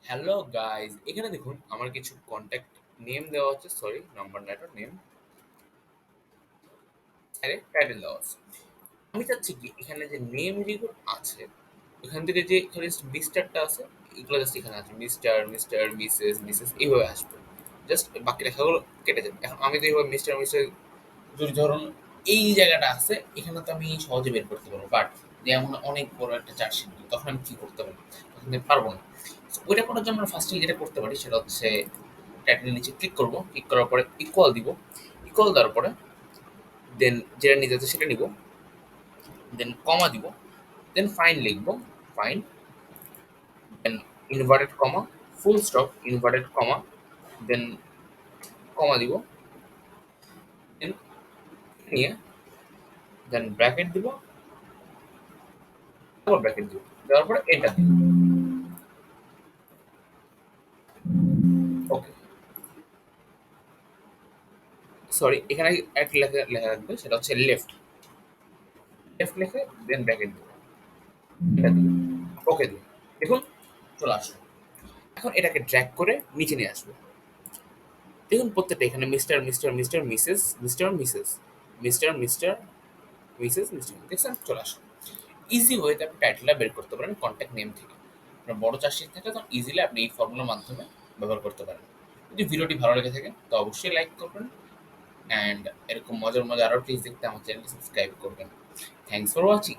Hello guys, এখানে দেখুন আমার কিছু কন্ট্যাক্ট নেম দেওয়া হচ্ছে, সরি নাম্বার না, এটা নেম, আরে টাইটেল দেওয়া আছে। আমি চাচ্ছি কি এখানে যে নেম যেগুলো আছে এখান থেকে যে এখানে মিস্টারটা আছে এগুলো জাস্ট এখানে আছে, মিস্টার মিস্টার মিসেস মিসেস এইভাবে আসবে। জাস্ট বাকি লেখাগুলো কেটে যাবে। এখন আমি তো এইভাবে মিস্টার মিস্টার যদি ধরুন এই জায়গাটা আছে এখানে তো আমি সহজে বের করতে পারবো, বাট যেমন অনেক বড় একটা চার্জশিট তখন আমি কি করতে পারবো, তখন আমি পারবো না। So, ওইটা করার জন্য আমরা ফার্স্টে যেটা করতে পারি সেটা হচ্ছে টাইটেলের নিচে ক্লিক করবো, ক্লিক করার পরে ইকুয়াল দিব, ইকুয়াল দেওয়ার পরে দেন যেটা নিতে আছে সেটা নিব, দেন কমা দিব, দেন ফাইন লিখবো, fine, then inverted comma, full stop, inverted comma, then comma দিব, দেন নিয়ে দেন ব্র্যাকেট দিব, আবার ব্র্যাকেট দিব, দেওয়ার পরে এন্টার দিব। ওকে, সরি এখানে একটা লেখা লেখা রাখবে, সেটা হচ্ছে লেফট, লেফট লিখে দেন ব্র্যাকেট দিব, এটা দিব, ওকে দিব। দেখুন চলে আসলো। এখন এটাকে ড্র্যাগ করে নিচে নিয়ে আসবো। দেখুন প্রত্যেকটা এখানে mister mister mister Mrs mister Mrs mister mister Mrs mister দেখছেন চলে আসলো। ইজি ওয়েতে আপনি টাইটেলটা বের করতে পারেন কন্ট্যাক্ট নেম থেকে। আপনার বড় চার্জশিট থাকে তখন ইজিলি আপনি এই ফর্মুলার মাধ্যমে ব্যবহার করতে পারেন। যদি ভিডিওটি ভালো লেগে থাকে তো অবশ্যই লাইক করবেন, অ্যান্ড এরকম মজার মজার আরও টিপস দেখতে আমার চ্যানেলটি সাবস্ক্রাইব করবেন। Thanks for watching.